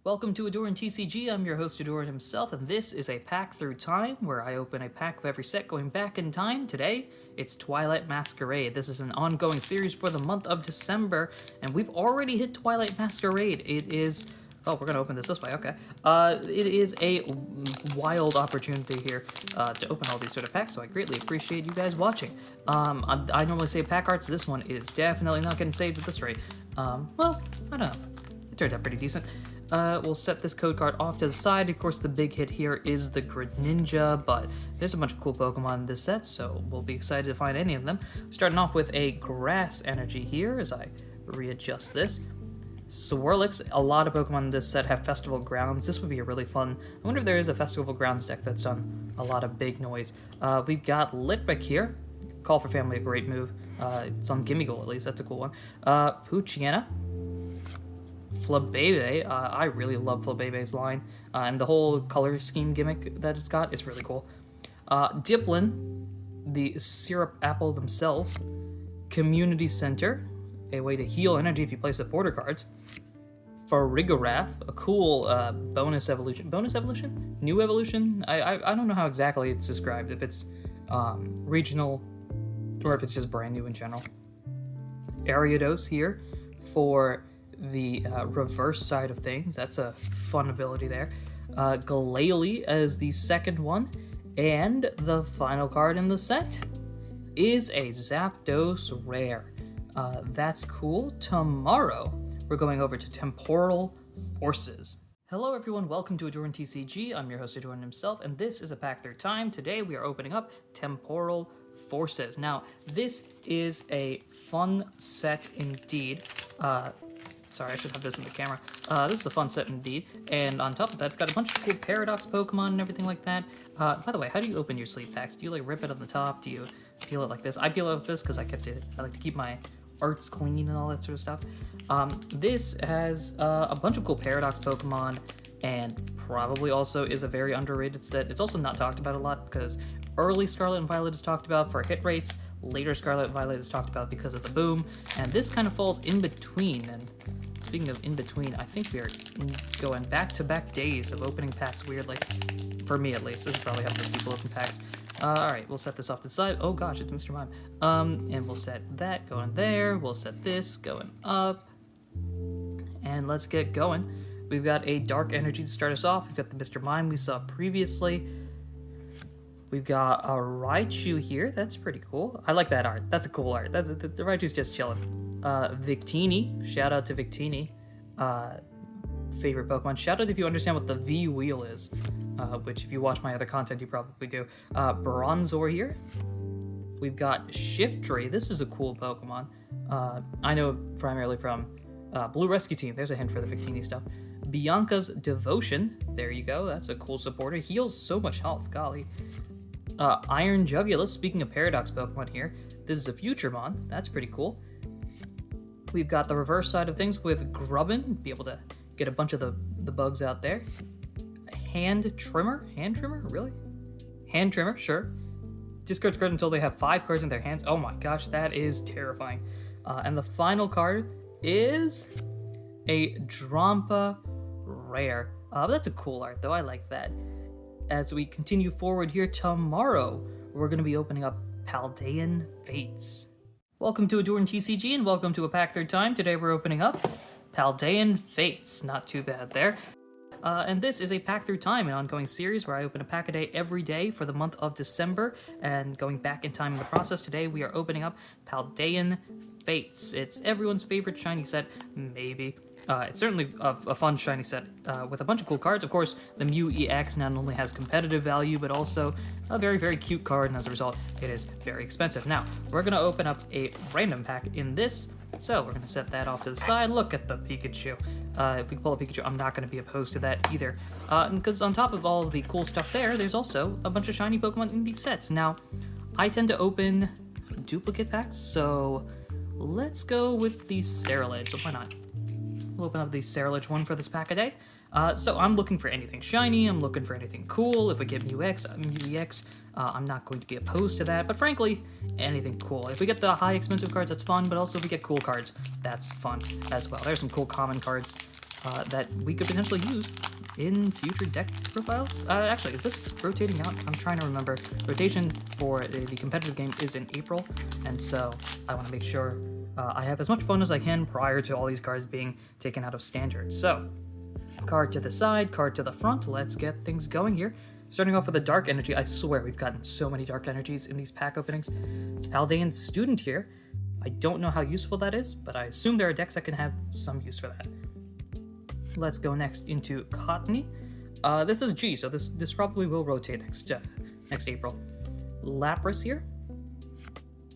Welcome to AhdurinTCG. I'm your host, Ahdurin himself, and this is a pack through time where I open a pack of every set going back in time. Today, it's Twilight Masquerade. This is an ongoing series for the month of December, and we've already hit Twilight Masquerade. It is... Oh, we're going to open this way, okay. It is a wild opportunity here to open all these sort of packs, so I greatly appreciate you guys watching. I normally say pack arts. This one is definitely not getting saved at this rate. Well, I don't know. It turned out pretty decent. We'll set this code card off to the side. Of course, the big hit here is the Greninja, but there's a bunch of cool Pokemon in this set, so we'll be excited to find any of them. Starting off with a Grass Energy here as I readjust this. Swirlix, a lot of Pokemon in this set have Festival Grounds. This would be a really fun... I wonder if there is a Festival Grounds deck that's done a lot of big noise. We've got Litwick here. Call for Family, a great move. It's on Gimmighoul, at least. That's a cool one. Poochyena. Flabebe, I really love Flabebe's line, and the whole color scheme gimmick that it's got is really cool. Diplin, the Syrup Apple themselves. Community Center, a way to heal energy if you play supporter cards. Farigiraf, a cool bonus evolution. Bonus evolution? New evolution? I don't know how exactly it's described, if it's regional or if it's just brand new in general. Ariados here for the reverse side of things. That's a fun ability there. Glalie as the second one. And the final card in the set is a Zapdos rare. That's cool. Tomorrow, we're going over to Temporal Forces. Hello everyone, welcome to AhdurinTCG. I'm your host, Ahdurin himself, and this is a pack through time. Today we are opening up Temporal Forces. Now, this is a fun set indeed. Sorry, I should have this in the camera. This is a fun set indeed, and on top of that, it's got a bunch of cool Paradox Pokemon and everything like that. By the way, how do you open your sleeve packs? Do you like rip it on the top? Do you peel it like this? I peel it like this because I like to keep my arts clean and all that sort of stuff. This has a bunch of cool Paradox Pokemon, and probably also is a very underrated set. It's also not talked about a lot because early Scarlet and Violet is talked about for hit rates. Later Scarlet and Violet is talked about because of the boom, and this kind of falls in between. And speaking of in between, I think we are going back-to-back days of opening packs weirdly. For me, at least. This is probably how most people open packs. Alright, we'll set this off to the side. Oh gosh, it's Mr. Mime. And we'll set that going there. We'll set this going up. And let's get going. We've got a Dark Energy to start us off. We've got the Mr. Mime we saw previously. We've got a Raichu here. That's pretty cool. I like that art. That's a cool art. The Raichu's just chilling. Victini. Shout out to Victini. Favorite Pokemon. Shout out if you understand what the V wheel is. Which, if you watch my other content, you probably do. Bronzor here. We've got Shiftry. This is a cool Pokemon. I know primarily from Blue Rescue Team. There's a hint for the Victini stuff. Bianca's Devotion. There you go. That's a cool supporter. Heals so much health. Golly. Iron Jugulus, speaking of Paradox Pokemon here, this is a Futuremon. That's pretty cool. We've got the reverse side of things with Grubbin, be able to get a bunch of the bugs out there. Hand Trimmer? Hand Trimmer? Really? Hand Trimmer, sure. Discards cards until they have 5 cards in their hands. Oh my gosh, that is terrifying. And the final card is a Drampa Rare. That's a cool art, though. I like that. As we continue forward here, tomorrow, we're going to be opening up Paldean Fates. Welcome to AhdurinTCG, and welcome to a pack third time. Today we're opening up Paldean Fates. Not too bad there. And this is a pack through time, an ongoing series where I open a pack a day every day for the month of December, and going back in time in the process, today we are opening up Paldean Fates. It's everyone's favorite shiny set, maybe. It's certainly a fun shiny set with a bunch of cool cards. Of course, the Mew EX not only has competitive value, but also a very, very cute card, and as a result, it is very expensive. Now, we're going to open up a random pack in this, so we're going to set that off to the side. Look at the Pikachu. If we pull a Pikachu, I'm not going to be opposed to that either. Because on top of all of the cool stuff there's also a bunch of shiny Pokemon in these sets. Now, I tend to open duplicate packs, so let's go with the Ceruledge. Why not? We'll open up the Ceruledge one for this pack a day. So I'm looking for anything shiny, I'm looking for anything cool. If we get Mew EX, I'm not going to be opposed to that, but frankly, anything cool. If we get the high expensive cards, that's fun, but also if we get cool cards, that's fun as well. There's some cool common cards. that we could potentially use in future deck profiles. Actually, is this rotating out? I'm trying to remember. Rotation for the competitive game is in April, and so I want to make sure I have as much fun as I can prior to all these cards being taken out of standard. So, card to the side, card to the front. Let's get things going here. Starting off with a Dark Energy. I swear we've gotten so many Dark Energies in these pack openings. Aldean's Student here. I don't know how useful that is, but I assume there are decks that can have some use for that. Let's go next into Cottony. This is G, so this probably will rotate next April. Lapras here.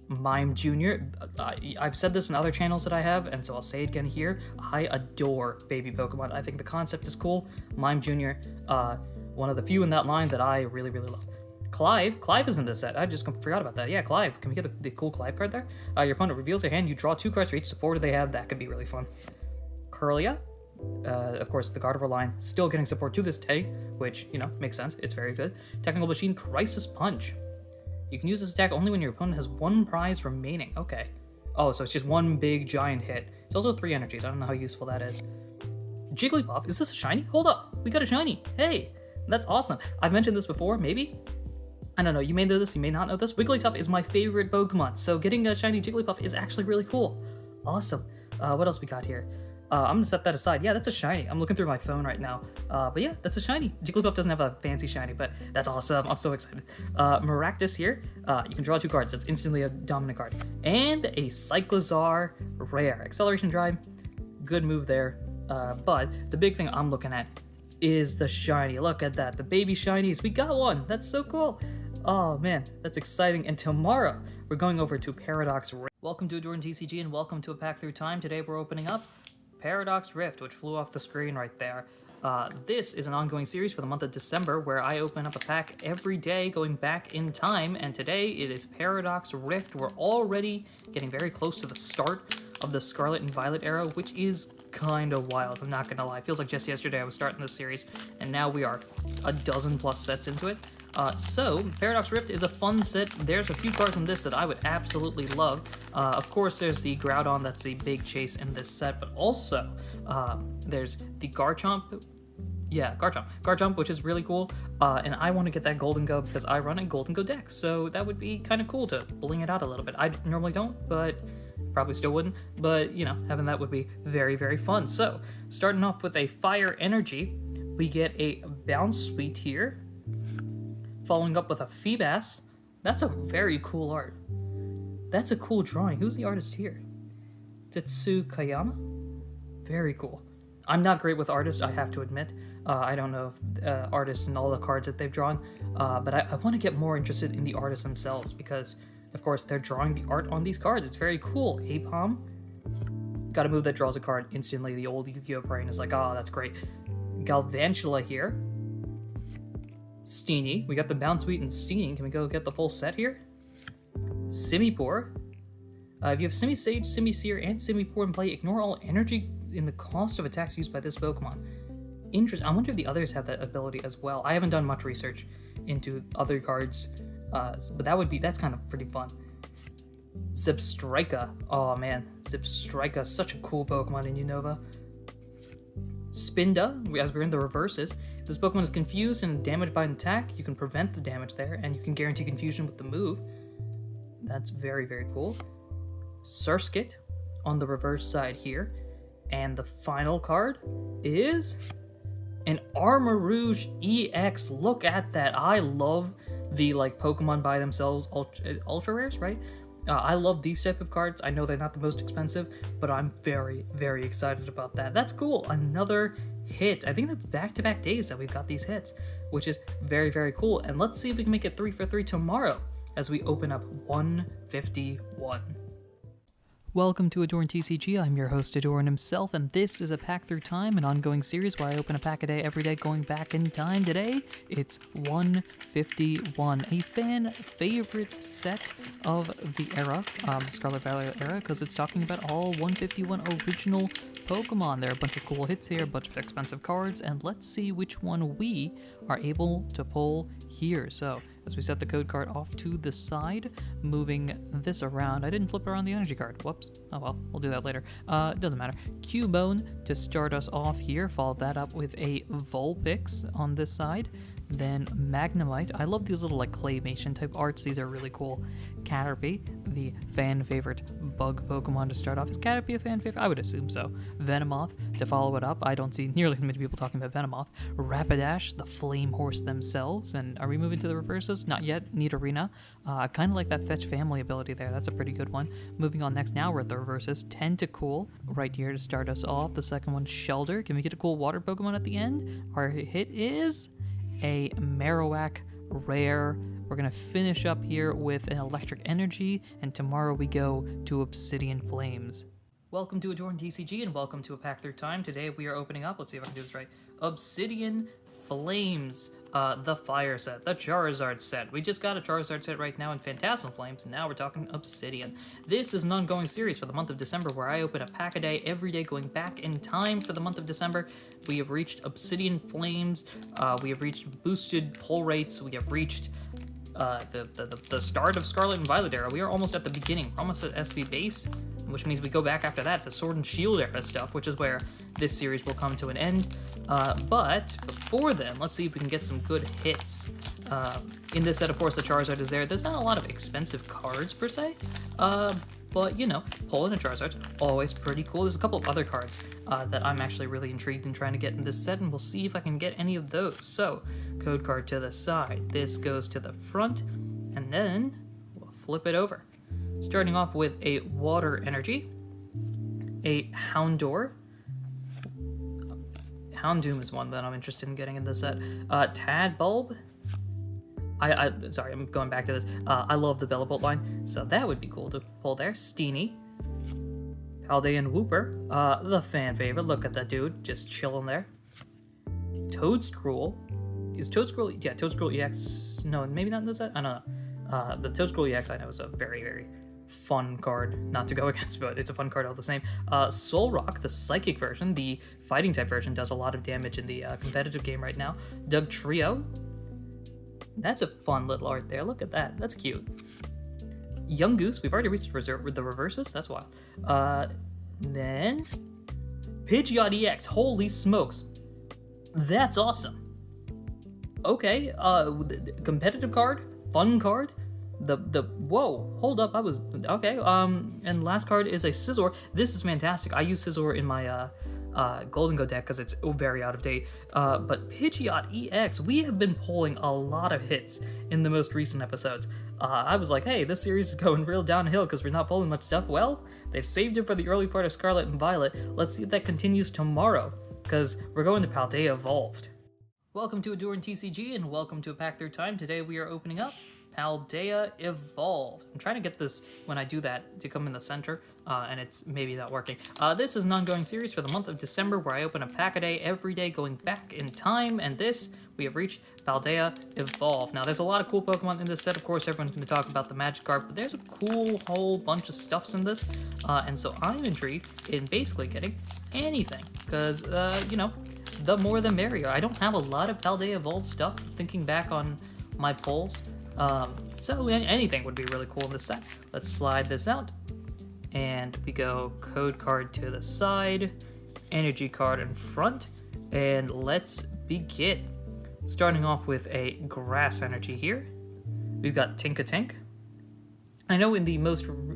Mime Jr. I've said this in other channels that I have, and so I'll say it again here. I adore baby Pokemon. I think the concept is cool. Mime Jr., one of the few in that line that I really, really love. Clive is in this set. I just forgot about that. Yeah, Clive. Can we get the cool Clive card there? Your opponent reveals their hand. You draw 2 cards for each supporter they have. That could be really fun. Curlia. Of course, the Gardevoir line still getting support to this day, which, makes sense. It's very good. Technical Machine, Crisis Punch. You can use this attack only when your opponent has 1 prize remaining. Okay. Oh, so it's just 1 big giant hit. It's also 3 energies. I don't know how useful that is. Jigglypuff. Is this a shiny? Hold up. We got a shiny. Hey, that's awesome. I've mentioned this before, maybe? I don't know. You may know this, you may not know this. Wigglytuff is my favorite Pokemon, so getting a shiny Jigglypuff is actually really cool. Awesome. What else we got here? I'm gonna set that aside. Yeah, that's a shiny. I'm looking through my phone right now. But yeah, that's a shiny. Jigglypuff doesn't have a fancy shiny, but that's awesome. I'm so excited. Maractus here. You can draw 2 cards. That's instantly a dominant card. And a Cyclizar rare. Acceleration Drive. Good move there. But the big thing I'm looking at is the shiny. Look at that. The baby shinies. We got one. That's so cool. Oh man, that's exciting. And tomorrow, we're going over to Paradox Rift. Welcome to AhdurinTCG and welcome to A Pack Through Time. Today we're opening up Paradox Rift, which flew off the screen right there. This is an ongoing series for the month of December where I open up a pack every day going back in time, and today it is Paradox Rift. We're already getting very close to the start of the Scarlet and Violet era, which is kind of wild, I'm not gonna lie. It feels like just yesterday I was starting this series, and now we are a dozen plus sets into it. So, Paradox Rift is a fun set. There's a few cards in this that I would absolutely love. Of course, there's the Groudon, that's the big chase in this set, but also there's the Garchomp. Yeah, Garchomp, which is really cool. And I want to get that Golden Go because I run a Golden Go deck, so that would be kind of cool to bling it out a little bit. I normally don't, but probably still wouldn't. But, having that would be very, very fun. So, starting off with a Fire Energy, we get a Bounce Sweet here. Following up with a Feebas. That's a very cool art. That's a cool drawing. Who's the artist here? Tetsukayama? Very cool. I'm not great with artists, I have to admit. I don't know if artists and all the cards that they've drawn, but I want to get more interested in the artists themselves because, of course, they're drawing the art on these cards. It's very cool. Apom. Got a move that draws a card instantly. The old Yu-Gi-Oh! Brain is like, oh, that's great. Galvantula here. Steenie. We got the Bounce Sweet and Steenie. Can we go get the full set here? Simipour. If you have Simisage, Simisear, and Simipour in play, ignore all energy in the cost of attacks used by this Pokemon. Interesting. I wonder if the others have that ability as well. I haven't done much research into other cards, but that's kind of pretty fun. Zebstrika. Oh man, Zebstrika, such a cool Pokemon in Unova. Spinda, as we're in the reverses. If this Pokemon is confused and damaged by an attack, you can prevent the damage there, and you can guarantee confusion with the move. That's very, very cool. Surskit on the reverse side here. And the final card is an Armarouge EX. Look at that. I love the Pokemon by themselves ultra rares, right? I love these type of cards. I know they're not the most expensive, but I'm very, very excited about that. That's cool. Another hit. I think that's back-to-back days that we've got these hits, which is very, very cool. And let's see if we can make it 3 for 3 tomorrow as we open up 151. Welcome to AhdurinTCG. I'm your host, Ahdurin himself, and this is A Pack Through Time, an ongoing series where I open a pack a day every day going back in time. Today, it's 151, a fan favorite set of the era, Scarlet Violet era, because it's talking about all 151 original Pokemon. There are a bunch of cool hits here, a bunch of expensive cards, and let's see which one we are able to pull here. So, as we set the code card off to the side, moving this around. I didn't flip around the energy card. Whoops. Oh well, we'll do that later. It doesn't matter. Cubone to start us off here. Follow that up with a Vulpix on this side. Then Magnemite. I love these little like claymation type arts. These are really cool. Caterpie, the fan favorite bug Pokemon to start off. Is Caterpie a fan favorite? I would assume so. Venomoth to follow it up. I don't see nearly as many people talking about Venomoth. Rapidash, the flame horse themselves. And are we moving to the reverses? Not yet. Nidorina. I kind of like that fetch family ability there. That's a pretty good one. Moving on next, now we're at the reverses. Tentacool right here to start us off. The second one, Shelter. Can we get a cool water Pokemon at the end? Our hit is a Marowak rare. We're going to finish up here with an Electric Energy, and tomorrow we go to Obsidian Flames. Welcome to AhdurinTCG, and welcome to a pack through time. Today we are opening up, let's see if I can do this right, Obsidian Flames, the Fire set, the Charizard set. We just got a Charizard set right now in Phantasmal Flames, and now we're talking Obsidian. This is an ongoing series for the month of December where I open a pack a day every day going back in time for the month of December. We have reached Obsidian Flames, we have reached boosted pull rates, we have reached the start of Scarlet and Violet era. We are almost at the beginning. We're almost at SV base, which means we go back after that to Sword and Shield era stuff, which is where this series will come to an end. But before then, let's see if we can get some good hits. In this set, of course, the Charizard is there. There's not a lot of expensive cards per se, but you know, pulling a Charizard's always pretty cool. There's a couple of other cards that I'm actually really intrigued in trying to get in this set, and we'll see if I can get any of those. So, code card to the side. This goes to the front, and then we'll flip it over. Starting off with a Water Energy, a Houndour. Houndoom is one that I'm interested in getting in this set. Tadbulb. Sorry, I'm going back to this. I love the Bellabolt line, so that would be cool to pull there. Steenie. Paldean Wooper. The fan favorite. Look at that dude, just chilling there. Toadscruel. Is Toadscruel... Yeah, Toadscruel EX... No, maybe not in this set? I don't know. The Toadscruel EX I know is a very, very fun card, not to go against, but it's a fun card all the same. Solrock, the Psychic version, the Fighting type version, does a lot of damage in the competitive game right now. Dugtrio. That's a fun little art there. Look at that. That's cute. Young Goose. We've already reached the reverses. That's wild. Then Pidgeot EX. Holy smokes. That's awesome. Okay. Competitive card. Fun card. Whoa. Hold up. I was... Okay. And last card is a Scizor. This is fantastic. I use Scizor in my... Golden Go deck because it's very out of date. But Pidgeot EX, we have been pulling a lot of hits in the most recent episodes. I was like, hey, this series is going real downhill because we're not pulling much stuff. Well, they've saved it for the early part of Scarlet and Violet. Let's see if that continues tomorrow because we're going to Paldea Evolved. Welcome to AhdurinTCG and welcome to a pack through time. Today we are opening up Paldea Evolved. I'm trying to get this, when I do that, to come in the center, and it's maybe not working. This is an ongoing series for the month of December where I open a pack a day every day going back in time, and this, we have reached Paldea Evolved. Now, there's a lot of cool Pokemon in this set. Of course, everyone's going to talk about the Magikarp, but there's a cool whole bunch of stuffs in this, and so I'm intrigued in basically getting anything, because, you know, the more the merrier. I don't have a lot of Paldea Evolved stuff, thinking back on my pulls. So anything would be really cool in this set. Let's slide this out. And we go code card to the side, energy card in front, and let's begin. Starting off with a grass energy here. We've got Tinkatink. I know in the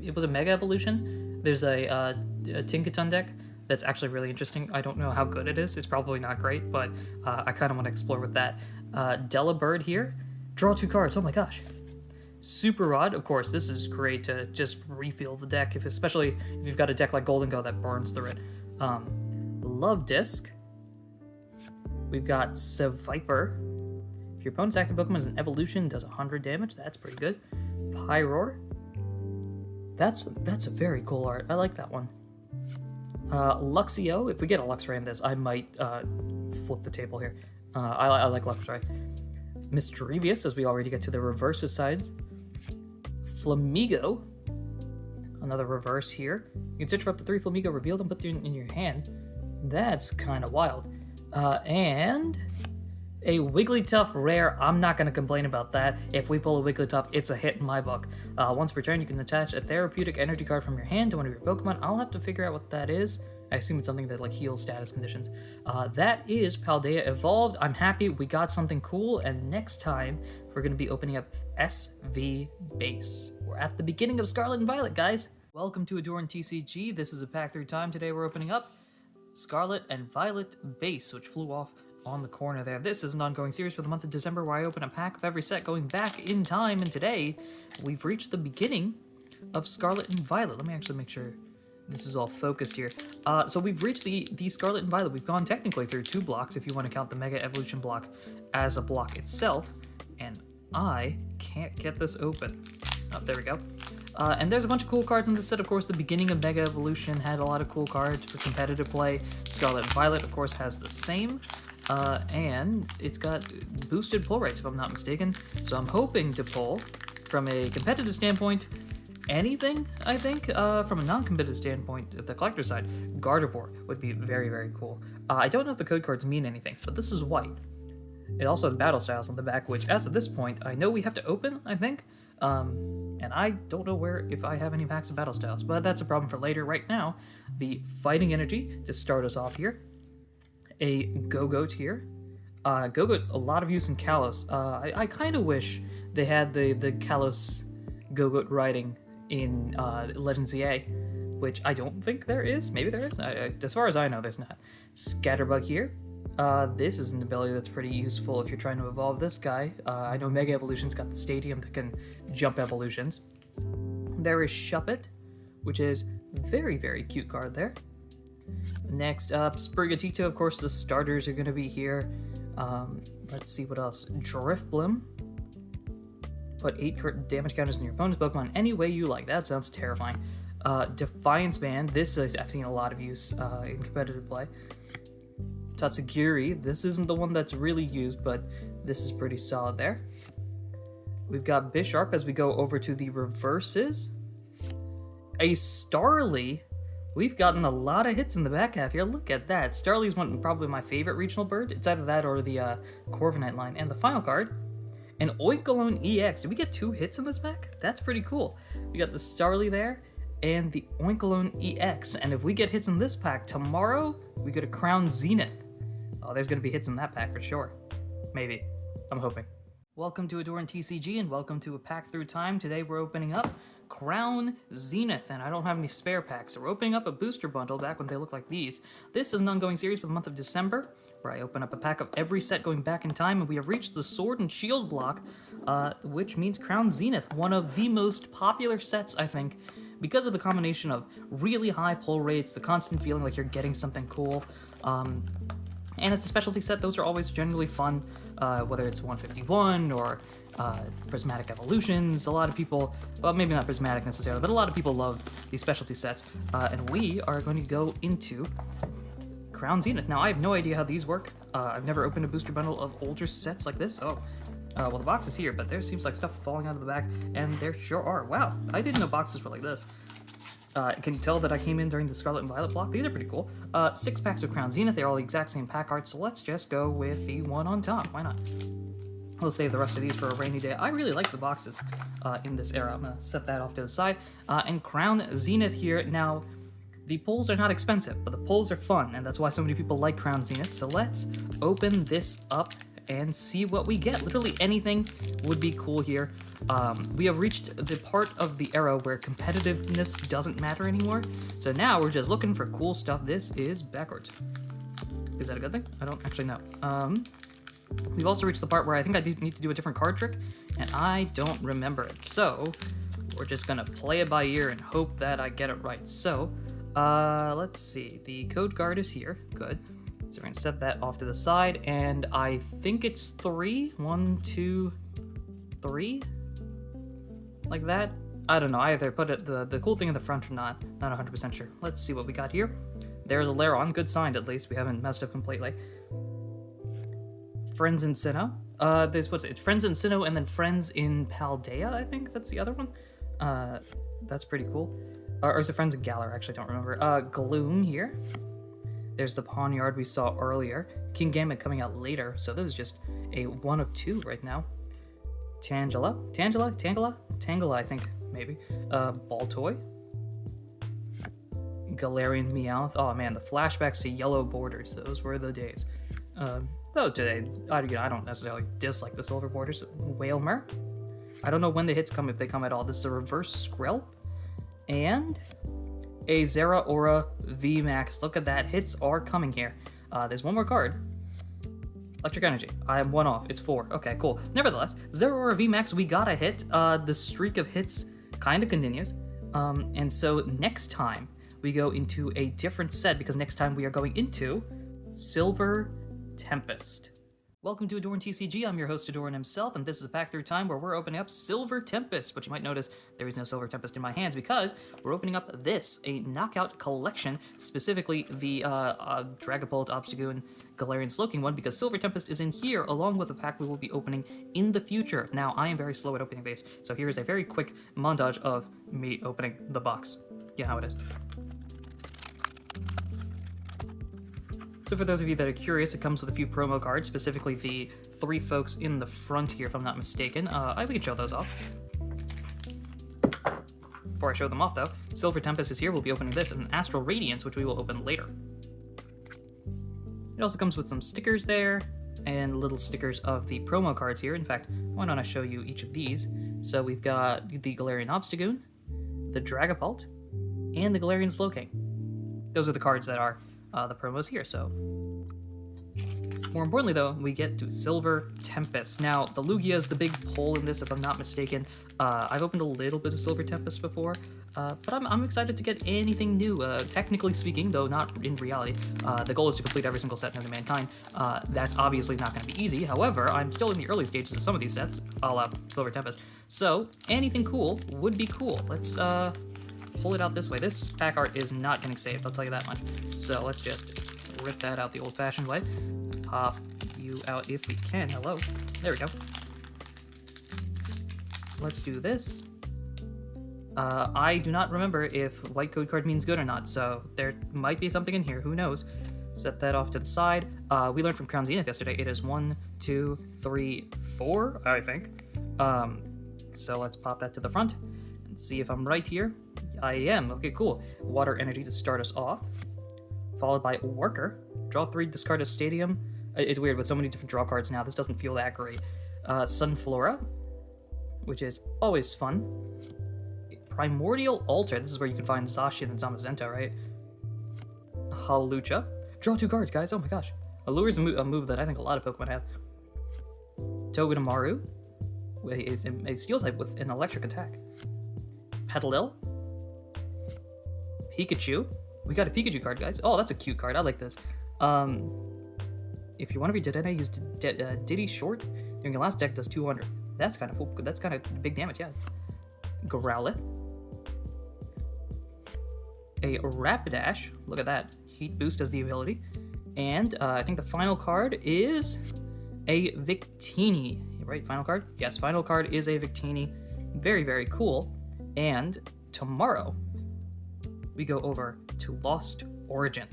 it was a Mega Evolution, there's a Tinkaton deck that's actually really interesting. I don't know how good it is. It's probably not great, but I kind of want to explore with that. Delibird here. Draw 2 cards, oh my gosh. Super Rod, of course, this is great to just refill the deck, especially if you've got a deck like Golden Go that burns through it. Love Disc. We've got Seviper. If your opponent's active Pokemon is an evolution, does 100 damage, that's pretty good. Pyroar. That's a very cool art, I like that one. Luxio, if we get a Luxray in this, I might flip the table here. I like Luxray. Mischievous, as we already get to the reverses sides. Flamigo, another reverse here. You can search for up to 3 Flamigo, reveal them, put them in your hand. That's kind of wild. And A Wigglytuff rare, I'm not going to complain about that. If we pull a Wigglytuff, it's a hit in my book. Once per turn, you can attach a therapeutic energy card from your hand to one of your Pokemon. I'll have to figure out what that is. I assume it's something that like heals status conditions. That is Paldea Evolved. I'm happy we got something cool, and next time we're going to be opening up SV Base. We're at the beginning of Scarlet and Violet, guys. Welcome to AhdurinTCG. This is a pack through time. Today we're opening up Scarlet and Violet Base, which flew off on the corner there. This is an ongoing series for the month of December where I open a pack of every set going back in time, and today we've reached the beginning of Scarlet and Violet. Let me actually make sure this is all focused here. So we've reached the Scarlet and Violet. We've gone technically through 2 blocks if you want to count the Mega Evolution block as a block itself, and I can't get this open. Oh, there we go. And there's a bunch of cool cards in this set. Of course, the beginning of Mega Evolution had a lot of cool cards for competitive play. Scarlet and Violet, of course, has the same. And it's got boosted pull rates, if I'm not mistaken. So I'm hoping to pull, from a competitive standpoint, anything, I think. From a non-competitive standpoint, at the collector side, Gardevoir would be very, very cool. I don't know if the code cards mean anything, but this is white. It also has battle styles on the back, which, as of this point, I know we have to open, I think. And I don't know if I have any packs of battle styles, but that's a problem for later. Right now, the Fighting Energy to start us off here. A Go-Goat here. Go-Goat, a lot of use in Kalos. I kind of wish they had the Kalos Go-Goat riding in Legends EA, which I don't think there is. Maybe there is. As far as I know, there's not. Scatterbug here. This is an ability that's pretty useful if you're trying to evolve this guy. I know Mega Evolution's got the Stadium that can jump evolutions. There is Shuppet, which is very, very cute card there. Next up, Sprigatito. Of course, the starters are going to be here. Let's see what else. Drifblim. Put 8 damage counters in your opponent's Pokemon any way you like. That sounds terrifying. Defiance Band. This is, I've seen a lot of use in competitive play. Tatsugiri. This isn't the one that's really used, but this is pretty solid there. We've got Bisharp as we go over to the reverses. A Starly. We've gotten a lot of hits in the back half here. Look at that. Starly's probably my favorite regional bird. It's either that or the Corviknight line. And the final card, an Oinkologne EX. Did we get 2 hits in this pack? That's pretty cool. We got the Starly there and the Oinkologne EX. And if we get hits in this pack tomorrow, we get a Crown Zenith. Oh, there's going to be hits in that pack for sure. Maybe. I'm hoping. Welcome to AhdurinTCG and welcome to a pack through time. Today we're opening up Crown Zenith, and I don't have any spare packs, so we're opening up a booster bundle back when they look like these. This is an ongoing series for the month of December, where I open up a pack of every set going back in time, and we have reached the Sword and Shield block, which means Crown Zenith, one of the most popular sets, I think, because of the combination of really high pull rates, the constant feeling like you're getting something cool, and it's a specialty set. Those are always generally fun, whether it's 151 or Prismatic Evolutions. A lot of people, well, maybe not Prismatic necessarily, but a lot of people love these specialty sets. And we are going to go into Crown Zenith. Now, I have no idea how these work. I've never opened a booster bundle of older sets like this. Oh, well, the box is here, but there seems like stuff falling out of the back, and there sure are. Wow, I didn't know boxes were like this. Can you tell that I came in during the Scarlet and Violet block? These are pretty cool. 6 packs of Crown Zenith. They're all the exact same pack art, so let's just go with the one on top. Why not? We'll save the rest of these for a rainy day. I really like the boxes in this era. I'm going to set that off to the side. And Crown Zenith here. Now, the pulls are not expensive, but the pulls are fun, and that's why so many people like Crown Zenith. So let's open this up and see what we get. Literally anything would be cool here. We have reached the part of the era where competitiveness doesn't matter anymore. So now we're just looking for cool stuff. This is backwards. Is that a good thing? I don't actually know. We've also reached the part where I think I need to do a different card trick, and I don't remember it. So we're just gonna play it by ear and hope that I get it right. So let's see. The code card is here. Good. So we're gonna set that off to the side, and I think it's 3. 1, 2, 3. Like that. I don't know. I either put it the cool thing in the front or not. Not 100% sure. Let's see what we got here. There's a Laron. Good signed, at least. We haven't messed up completely. Friends in Sinnoh. There's it's Friends in Sinnoh and then Friends in Paldea, I think that's the other one. That's pretty cool. Or is it Friends in Galar? I actually don't remember. Gloom here. There's the Pawniard we saw earlier. Kingambit coming out later, so this is just a 1 of 2 right now. Tangela, I think, maybe. Baltoy. Galarian Meowth. Oh man, the flashbacks to yellow borders, those were the days. Though today, I don't necessarily dislike the silver borders. Whalmer. I don't know when the hits come, if they come at all. This is a reverse Skrelp. And a Zeraora VMAX. Look at that, hits are coming here. There's one more card. Electric Energy. I am 1 off. It's 4. Okay, cool. Nevertheless, Zeraora VMAX, we got a hit. The streak of hits kind of continues. And so next time we go into a different set, because next time we are going into Silver Tempest. Welcome to AhdurinTCG. I'm your host, Ahdurin himself, and this is a pack through time where we're opening up Silver Tempest, but you might notice there is no Silver Tempest in my hands because we're opening up this, a knockout collection, specifically the Dragapult, Obstagoon, Galarian Slowking one, because Silver Tempest is in here, along with a pack we will be opening in the future. Now, I am very slow at opening these, so here is a very quick montage of me opening the box. You know how it is. So for those of you that are curious, it comes with a few promo cards, specifically the 3 folks in the front here, if I'm not mistaken. We can show those off. Before I show them off, though, Silver Tempest is here. We'll be opening this, and Astral Radiance, which we will open later. It also comes with some stickers there, and little stickers of the promo cards here. In fact, why don't I show you each of these? So we've got the Galarian Obstagoon, the Dragapult, and the Galarian Slowking. Those are the cards that are the promos here, so. More importantly, though, we get to Silver Tempest. Now, the Lugia is the big pull in this, if I'm not mistaken. I've opened a little bit of Silver Tempest before, but I'm excited to get anything new. Technically speaking, though not in reality, the goal is to complete every single set known to mankind. That's obviously not going to be easy. However, I'm still in the early stages of some of these sets, a la Silver Tempest. So, anything cool would be cool. Let's pull it out this way. This pack art is not getting saved, I'll tell you that much. So let's just rip that out the old-fashioned way. Pop you out if we can. Hello. There we go. Let's do this. I do not remember if white code card means good or not, so there might be something in here. Who knows? Set that off to the side. We learned from Crown Zenith yesterday. It is 1, 2, 3, 4, I think. So let's pop that to the front and see if I'm right here. I am. Okay, cool. Water Energy to start us off, followed by Worker. Draw 3, discard a Stadium. It's weird with so many different draw cards now. This doesn't feel that great. Sunflora, which is always fun. Primordial Altar. This is where you can find Zacian and Zamazenta, right? Hawlucha. Draw 2 cards, guys. Oh my gosh. Allure is a move that I think a lot of Pokemon have. Togedemaru is a Steel type with an electric attack. Petalil. Pikachu. We got a Pikachu card, guys. Oh, that's a cute card. I like this. If you want to read Dedenne, use Diddy Short. During your last deck, does 200. That's kind of cool. That's kind of big damage, yeah. Growlithe. A Rapidash. Look at that. Heat Boost as the ability. And I think the final card is a Victini. Right? Final card? Yes, final card is a Victini. Very, very cool. And tomorrow, we go over to Lost Origin.